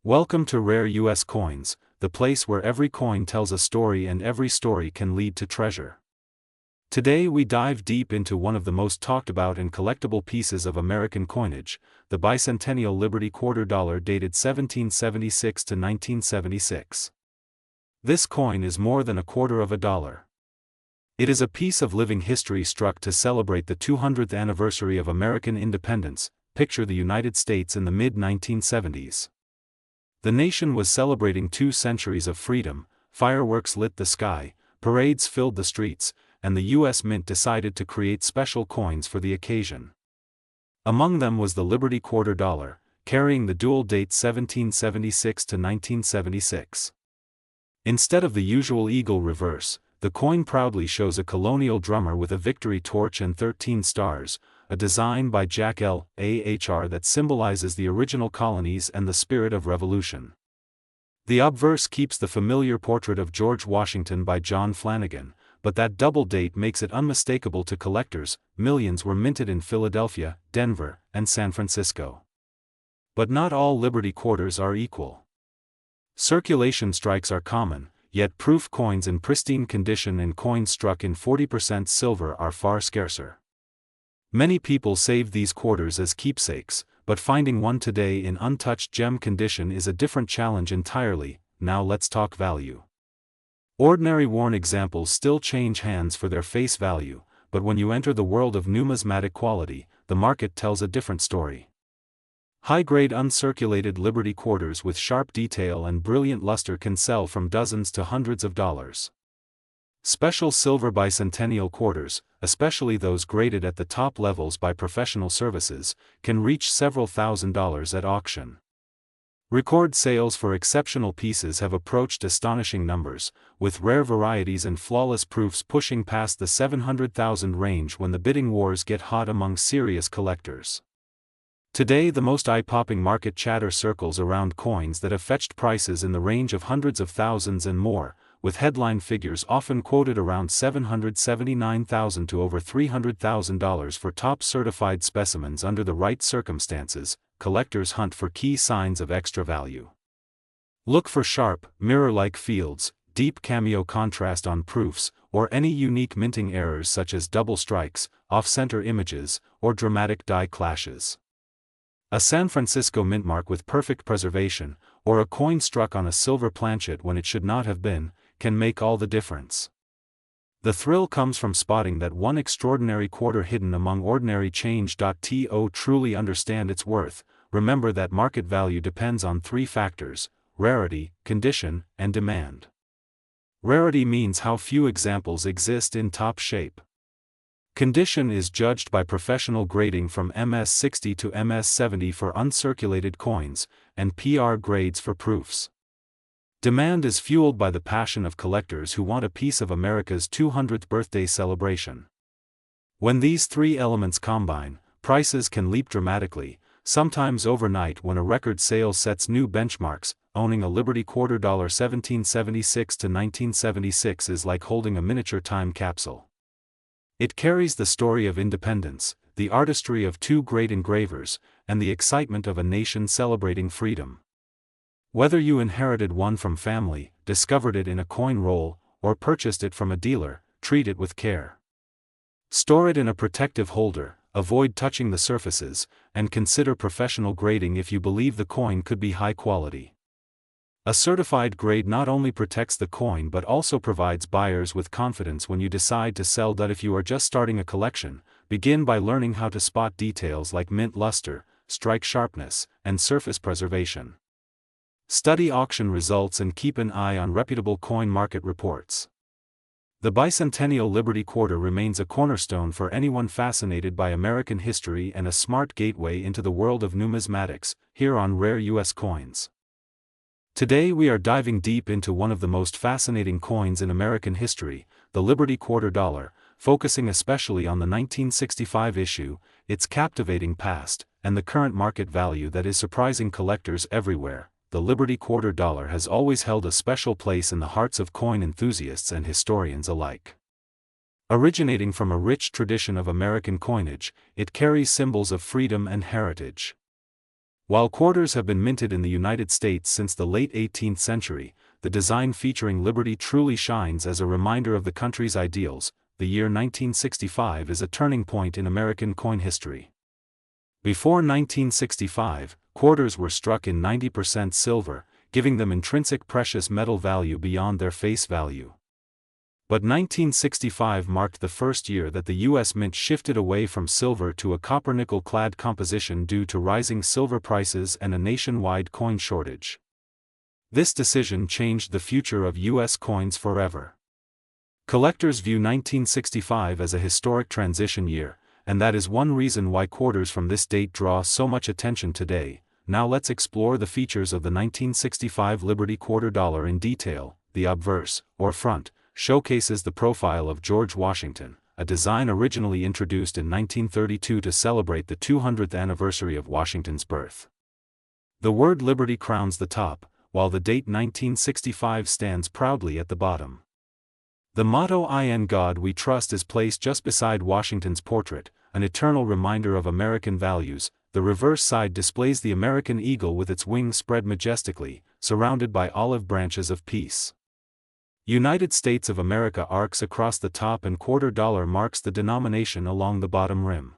Welcome to Rare US Coins, the place where every coin tells a story and every story can lead to treasure. Today we dive deep into one of the most talked about and collectible pieces of American coinage, the bicentennial Liberty Quarter Dollar dated 1776 to 1976. This coin is more than a quarter of a dollar. It is a piece of living history struck to celebrate the 200th anniversary of American independence. Picture the United States in the mid-1970s. The nation was celebrating 2 centuries of freedom, fireworks lit the sky, parades filled the streets, and the U.S. Mint decided to create special coins for the occasion. Among them was the Liberty Quarter Dollar, carrying the dual date 1776 to 1976. Instead of the usual eagle reverse, the coin proudly shows a colonial drummer with a victory torch and 13 stars, a design by Jack L. Ahr that symbolizes the original colonies and the spirit of revolution. The obverse keeps the familiar portrait of George Washington by John Flanagan, but that double date makes it unmistakable to collectors. Millions were minted in Philadelphia, Denver, and San Francisco. But not all Liberty quarters are equal. Circulation strikes are common, yet proof coins in pristine condition and coins struck in 40% silver are far scarcer. Many people save these quarters as keepsakes, but finding one today in untouched gem condition is a different challenge entirely. Now let's talk value. Ordinary worn examples still change hands for their face value, but when you enter the world of numismatic quality, the market tells a different story. High-grade uncirculated Liberty quarters with sharp detail and brilliant luster can sell from dozens to hundreds of dollars. Special silver bicentennial quarters, especially those graded at the top levels by professional services, can reach several $1,000s at auction. Record sales for exceptional pieces have approached astonishing numbers, with rare varieties and flawless proofs pushing past the 700,000 range when the bidding wars get hot among serious collectors. Today the most eye-popping market chatter circles around coins that have fetched prices in the range of hundreds of thousands and more, with headline figures often quoted around $779,000 to over $300,000 for top certified specimens. Under the right circumstances, collectors hunt for key signs of extra value. Look for sharp, mirror-like fields, deep cameo contrast on proofs, or any unique minting errors such as double strikes, off-center images, or dramatic die clashes. A San Francisco mint mark with perfect preservation, or a coin struck on a silver planchet when it should not have been, can make all the difference. The thrill comes from spotting that one extraordinary quarter hidden among ordinary change. To truly understand its worth, remember that market value depends on 3 factors: rarity, condition, and demand. Rarity means how few examples exist in top shape. Condition is judged by professional grading from MS60 to MS70 for uncirculated coins, and PR grades for proofs. Demand is fueled by the passion of collectors who want a piece of America's 200th birthday celebration. When these 3 elements combine, prices can leap dramatically, sometimes overnight. When a record sale sets new benchmarks, owning a Liberty Quarter Dollar 1776 to 1976 is like holding a miniature time capsule. It carries the story of independence, the artistry of 2 great engravers, and the excitement of a nation celebrating freedom. Whether you inherited one from family, discovered it in a coin roll, or purchased it from a dealer, treat it with care. Store it in a protective holder, avoid touching the surfaces, and consider professional grading if you believe the coin could be high quality. A certified grade not only protects the coin but also provides buyers with confidence when you decide to sell. If you are just starting a collection, begin by learning how to spot details like mint luster, strike sharpness, and surface preservation. Study auction results and keep an eye on reputable coin market reports. The bicentennial Liberty Quarter remains a cornerstone for anyone fascinated by American history and a smart gateway into the world of numismatics, here on Rare US Coins. Today we are diving deep into one of the most fascinating coins in American history, the Liberty Quarter Dollar, focusing especially on the 1965 issue, its captivating past, and the current market value that is surprising collectors everywhere. The Liberty Quarter Dollar has always held a special place in the hearts of coin enthusiasts and historians alike. Originating from a rich tradition of American coinage, it carries symbols of freedom and heritage. While quarters have been minted in the United States since the late 18th century, the design featuring Liberty truly shines as a reminder of the country's ideals. The year 1965 is a turning point in American coin history. Before 1965, quarters were struck in 90% silver, giving them intrinsic precious metal value beyond their face value. But 1965 marked the first year that the U.S. Mint shifted away from silver to a copper-nickel clad composition due to rising silver prices and a nationwide coin shortage. This decision changed the future of U.S. coins forever. Collectors view 1965 as a historic transition year, and that is one reason why quarters from this date draw so much attention today. Now let's explore the features of the 1965 Liberty quarter dollar in detail. The obverse, or front, showcases the profile of George Washington, a design originally introduced in 1932 to celebrate the 200th anniversary of Washington's birth. The word Liberty crowns the top, while the date 1965 stands proudly at the bottom. The motto "In God We Trust" is placed just beside Washington's portrait, an eternal reminder of American values. The reverse side displays the American eagle with its wings spread majestically, surrounded by olive branches of peace. United States of America arcs across the top and quarter dollar marks the denomination along the bottom rim.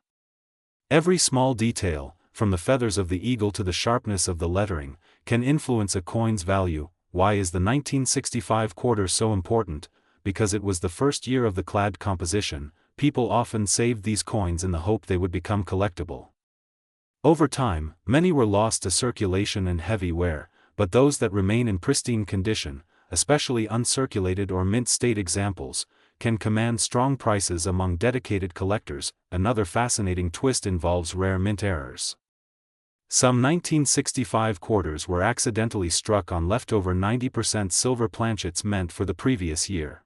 Every small detail, from the feathers of the eagle to the sharpness of the lettering, can influence a coin's value. Why is the 1965 quarter so important? Because it was the first year of the clad composition. People often saved these coins in the hope they would become collectible. Over time, many were lost to circulation and heavy wear, but those that remain in pristine condition, especially uncirculated or mint state examples, can command strong prices among dedicated collectors. Another fascinating twist involves rare mint errors. Some 1965 quarters were accidentally struck on leftover 90% silver planchets meant for the previous year.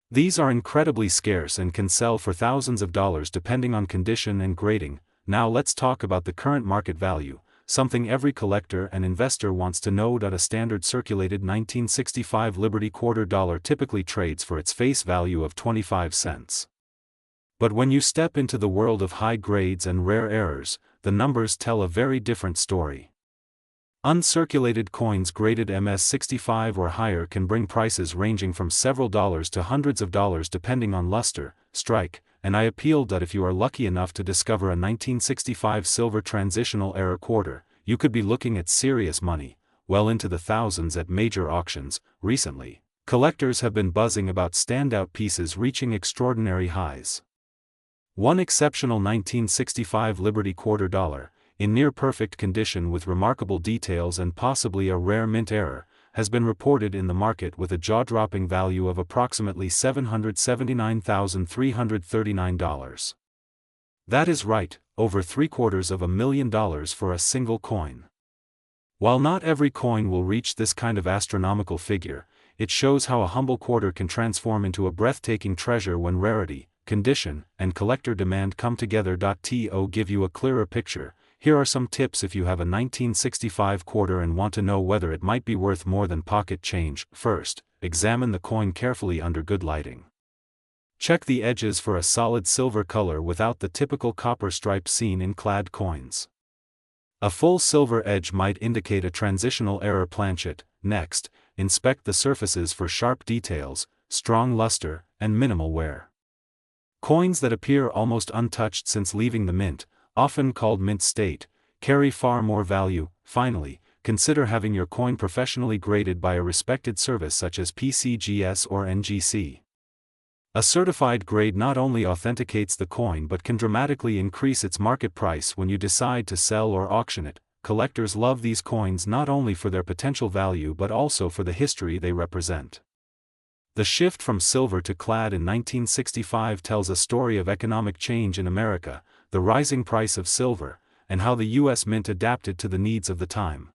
These are incredibly scarce and can sell for thousands of dollars depending on condition and grading. Now let's talk about the current market value, something every collector and investor wants to know. A standard circulated 1965 Liberty quarter dollar typically trades for its face value of 25 cents. But when you step into the world of high grades and rare errors, the numbers tell a very different story. Uncirculated coins graded MS-65 or higher can bring prices ranging from several dollars to hundreds of dollars depending on luster, strike, and I appeal that if you are lucky enough to discover a 1965 silver transitional era quarter, you could be looking at serious money, well into the thousands at major auctions. Recently, collectors have been buzzing about standout pieces reaching extraordinary highs. One exceptional 1965 Liberty quarter dollar, in near-perfect condition with remarkable details and possibly a rare mint error, has been reported in the market with a jaw-dropping value of approximately $779,339. That is right, over $750,000 for a single coin. While not every coin will reach this kind of astronomical figure, it shows how a humble quarter can transform into a breathtaking treasure when rarity, condition, and collector demand come together. To give you a clearer picture, here are some tips if you have a 1965 quarter and want to know whether it might be worth more than pocket change. First, examine the coin carefully under good lighting. Check the edges for a solid silver color without the typical copper stripe seen in clad coins. A full silver edge might indicate a transitional error planchet. Next, inspect the surfaces for sharp details, strong luster, and minimal wear. Coins that appear almost untouched since leaving the mint, often called mint state, carry far more value. Finally, consider having your coin professionally graded by a respected service such as PCGS or NGC. A certified grade not only authenticates the coin but can dramatically increase its market price when you decide to sell or auction it. Collectors love these coins not only for their potential value but also for the history they represent. The shift from silver to clad in 1965 tells a story of economic change in America, the rising price of silver, and how the U.S. Mint adapted to the needs of the time.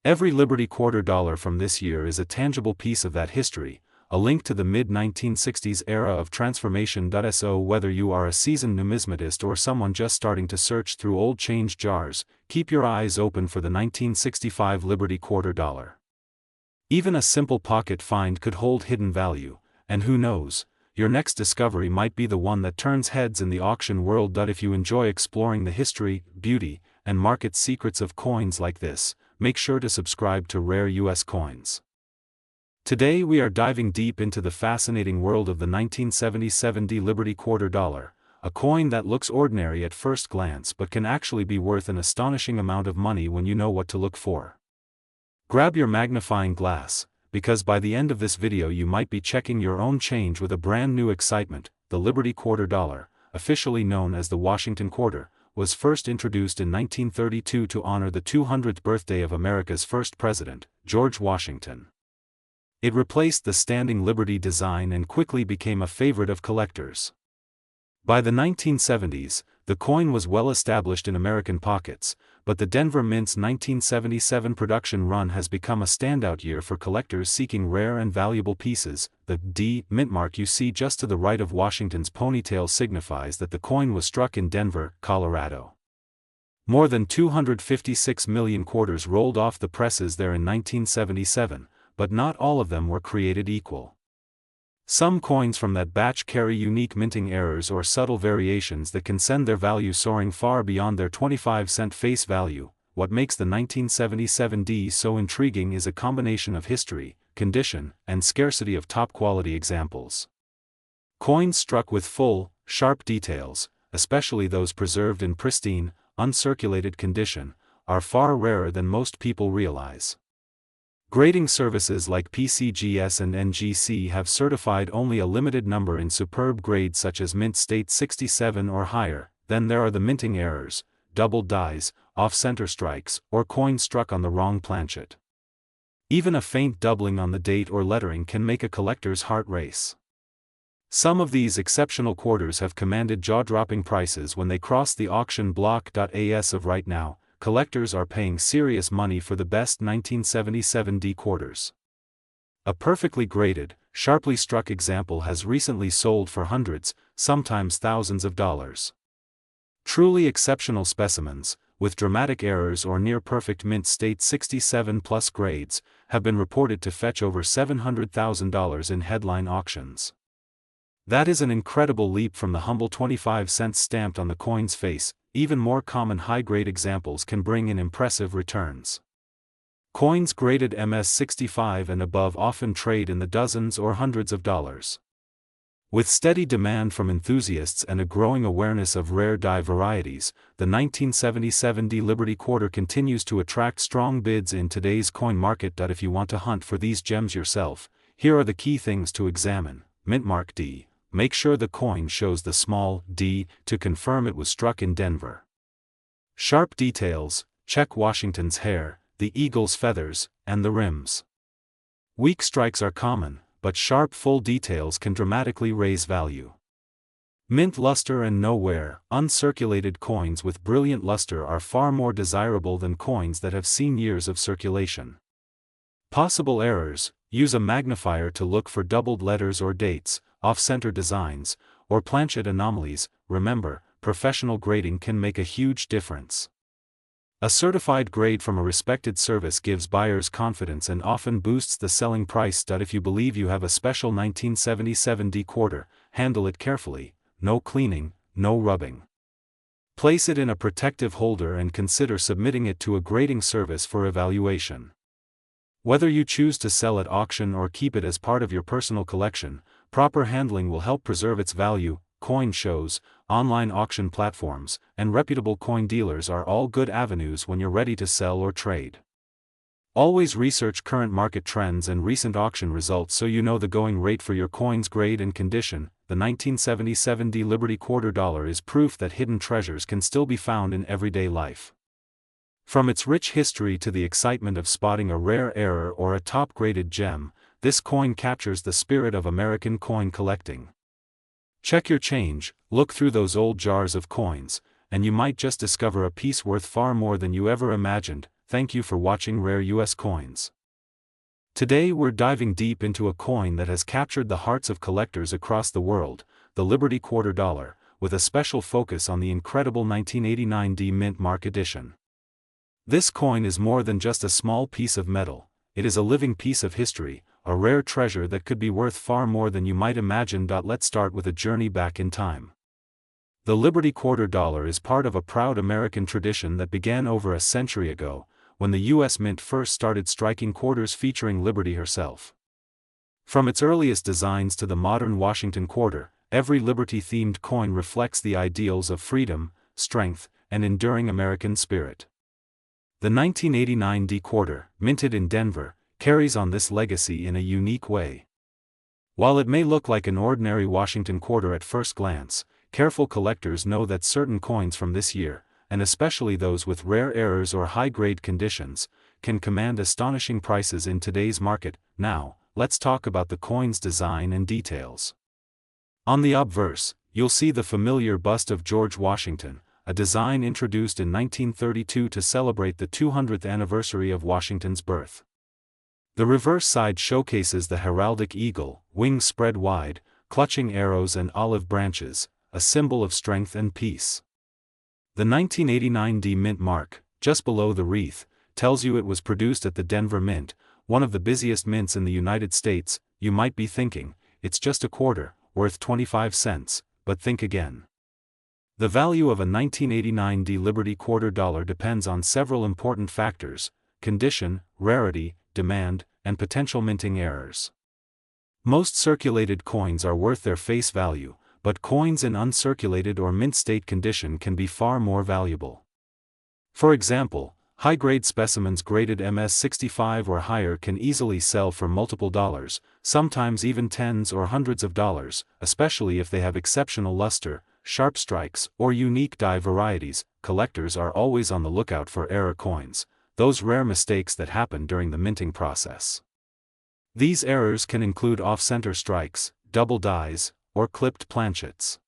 Every Liberty quarter dollar from this year is a tangible piece of that history, a link to the mid-1960s era of transformation. So whether you are a seasoned numismatist or someone just starting to search through old change jars, keep your eyes open for the 1965 Liberty quarter dollar. Even a simple pocket find could hold hidden value, and who knows, your next discovery might be the one that turns heads in the auction world. If you enjoy exploring the history, beauty, and market secrets of coins like this, make sure to subscribe to Rare US Coins. Today we are diving deep into the fascinating world of the 1977 Liberty Quarter Dollar, a coin that looks ordinary at first glance but can actually be worth an astonishing amount of money when you know what to look for. Grab your magnifying glass, because by the end of this video you might be checking your own change with a brand new excitement. The Liberty Quarter Dollar, officially known as the Washington Quarter, was first introduced in 1932 to honor the 200th birthday of America's first president, George Washington. It replaced the standing Liberty design and quickly became a favorite of collectors. By the 1970s, the coin was well established in American pockets, but the Denver Mint's 1977 production run has become a standout year for collectors seeking rare and valuable pieces. The D mint mark you see just to the right of Washington's ponytail signifies that the coin was struck in Denver, Colorado. More than 256 million quarters rolled off the presses there in 1977, but not all of them were created equal. Some coins from that batch carry unique minting errors or subtle variations that can send their value soaring far beyond their 25-cent face value. What makes the 1977 D so intriguing is a combination of history, condition, and scarcity of top-quality examples. Coins struck with full, sharp details, especially those preserved in pristine, uncirculated condition, are far rarer than most people realize. Grading services like PCGS and NGC have certified only a limited number in superb grades such as Mint State 67 or higher. Then there are the minting errors, doubled dies, off-center strikes, or coins struck on the wrong planchet. Even a faint doubling on the date or lettering can make a collector's heart race. Some of these exceptional quarters have commanded jaw-dropping prices when they cross the auction block. As of right now, collectors are paying serious money for the best 1977 D quarters. A perfectly graded, sharply struck example has recently sold for hundreds, sometimes thousands of dollars. Truly exceptional specimens, with dramatic errors or near-perfect Mint State 67 plus grades, have been reported to fetch over $700,000 in headline auctions. That is an incredible leap from the humble 25 cents stamped on the coin's face. Even more common high-grade examples can bring in impressive returns. Coins graded MS-65 and above often trade in the dozens or hundreds of dollars. With steady demand from enthusiasts and a growing awareness of rare die varieties, the 1977 D Liberty Quarter continues to attract strong bids in today's coin market. If you want to hunt for these gems yourself, here are the key things to examine. Mint mark D. Make sure the coin shows the small d to confirm it was struck in Denver. Sharp details, check Washington's hair, the eagle's feathers, and the rims. Weak strikes are common, but sharp full details can dramatically raise value. Mint luster and no wear, uncirculated coins with brilliant luster are far more desirable than coins that have seen years of circulation. Possible errors: use a magnifier to look for doubled letters or dates, off-center designs, or planchet anomalies. Remember, professional grading can make a huge difference. A certified grade from a respected service gives buyers confidence and often boosts the selling price. If you believe you have a special 1977 D quarter, handle it carefully, no cleaning, no rubbing. Place it in a protective holder and consider submitting it to a grading service for evaluation. Whether you choose to sell at auction or keep it as part of your personal collection, proper handling will help preserve its value. Coin shows, online auction platforms, and reputable coin dealers are all good avenues when you're ready to sell or trade. Always research current market trends and recent auction results so you know the going rate for your coin's grade and condition. The 1977 D Liberty Quarter Dollar is proof that hidden treasures can still be found in everyday life. From its rich history to the excitement of spotting a rare error or a top-graded gem, this coin captures the spirit of American coin collecting. Check your change, look through those old jars of coins, and you might just discover a piece worth far more than you ever imagined. Thank you for watching Rare US Coins. Today we're diving deep into a coin that has captured the hearts of collectors across the world, the Liberty Quarter Dollar, with a special focus on the incredible 1989 D Mint Mark edition. This coin is more than just a small piece of metal, it is a living piece of history, a rare treasure that could be worth far more than you might imagine. Let's start with a journey back in time. The Liberty Quarter Dollar is part of a proud American tradition that began over a century ago, when the U.S. Mint first started striking quarters featuring Liberty herself. From its earliest designs to the modern Washington quarter, every Liberty-themed coin reflects the ideals of freedom, strength, and enduring American spirit. The 1989 D quarter, minted in Denver, carries on this legacy in a unique way. While it may look like an ordinary Washington quarter at first glance, careful collectors know that certain coins from this year, and especially those with rare errors or high-grade conditions, can command astonishing prices in today's market. Now, let's talk about the coin's design and details. On the obverse, you'll see the familiar bust of George Washington, a design introduced in 1932 to celebrate the 200th anniversary of Washington's birth. The reverse side showcases the heraldic eagle, wings spread wide, clutching arrows and olive branches, a symbol of strength and peace. The 1989 D Mint mark, just below the wreath, tells you it was produced at the Denver Mint, one of the busiest mints in the United States. You might be thinking, it's just a quarter, worth 25 cents, but think again. The value of a 1989 D Liberty Quarter Dollar depends on several important factors: condition, rarity, demand, and potential minting errors. Most circulated coins are worth their face value, but coins in uncirculated or mint state condition can be far more valuable. For example, high-grade specimens graded MS-65 or higher can easily sell for multiple dollars, sometimes even tens or hundreds of dollars, especially if they have exceptional luster, sharp strikes, or unique die varieties. Collectors are always on the lookout for error coins, those rare mistakes that happen during the minting process. These errors can include off-center strikes, double dies, or clipped planchets.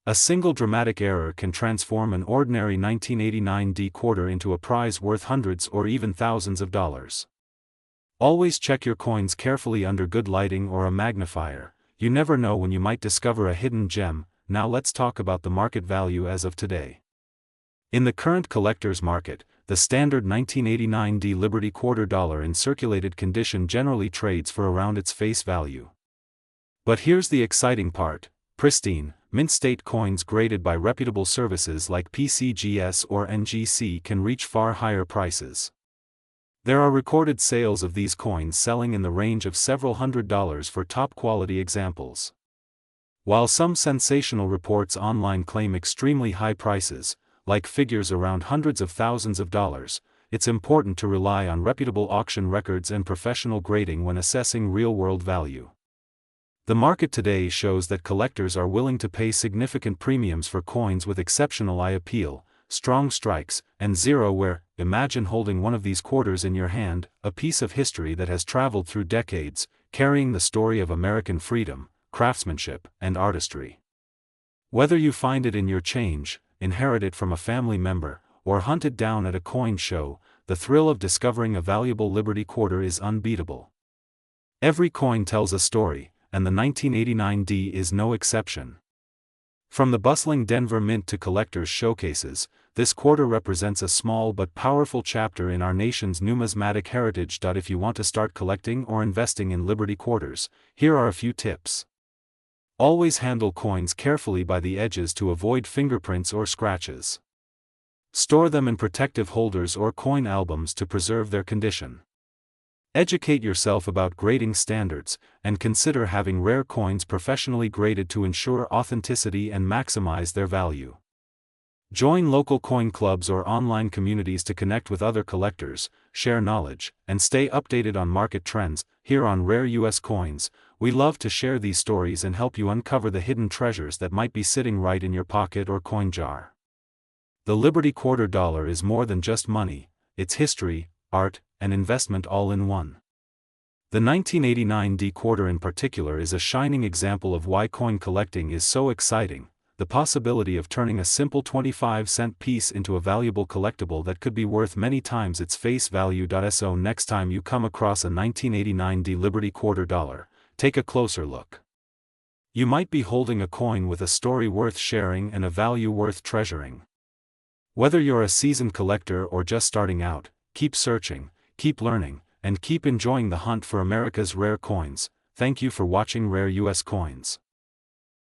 A single dramatic error can transform an ordinary 1989 D quarter into a prize worth hundreds or even thousands of dollars. Always check your coins carefully under good lighting or a magnifier. You never know when you might discover a hidden gem. Now let's talk about the market value as of today. In the current collector's market, the standard 1989 D Liberty Quarter Dollar in circulated condition generally trades for around its face value. But here's the exciting part: pristine, mint state coins graded by reputable services like PCGS or NGC can reach far higher prices. There are recorded sales of these coins selling in the range of several $100s for top-quality examples. While some sensational reports online claim extremely high prices, like figures around hundreds of thousands of dollars, it's important to rely on reputable auction records and professional grading when assessing real-world value. The market today shows that collectors are willing to pay significant premiums for coins with exceptional eye appeal, strong strikes, and zero wear. Imagine holding one of these quarters in your hand, a piece of history that has traveled through decades, carrying the story of American freedom, craftsmanship, and artistry. Whether you find it in your change, inherit it from a family member, or hunt it down at a coin show, the thrill of discovering a valuable Liberty quarter is unbeatable. Every coin tells a story, and the 1989 D is no exception. From the bustling Denver Mint to collectors' showcases, this quarter represents a small but powerful chapter in our nation's numismatic heritage. If you want to start collecting or investing in Liberty quarters, here are a few tips. Always handle coins carefully by the edges to avoid fingerprints or scratches. Store them in protective holders or coin albums to preserve their condition. Educate yourself about grading standards, and consider having rare coins professionally graded to ensure authenticity and maximize their value. Join local coin clubs or online communities to connect with other collectors, share knowledge, and stay updated on market trends. Here on Rare US Coins, we love to share these stories and help you uncover the hidden treasures that might be sitting right in your pocket or coin jar. The Liberty Quarter Dollar is more than just money, it's history, art, and investment all in one. The 1989 D quarter in particular is a shining example of why coin collecting is so exciting: the possibility of turning a simple 25-cent piece into a valuable collectible that could be worth many times its face value. So next time you come across a 1989 D Liberty Quarter Dollar, take a closer look. You might be holding a coin with a story worth sharing and a value worth treasuring. Whether you're a seasoned collector or just starting out, keep searching, keep learning, and keep enjoying the hunt for America's rare coins. Thank you for watching Rare US Coins.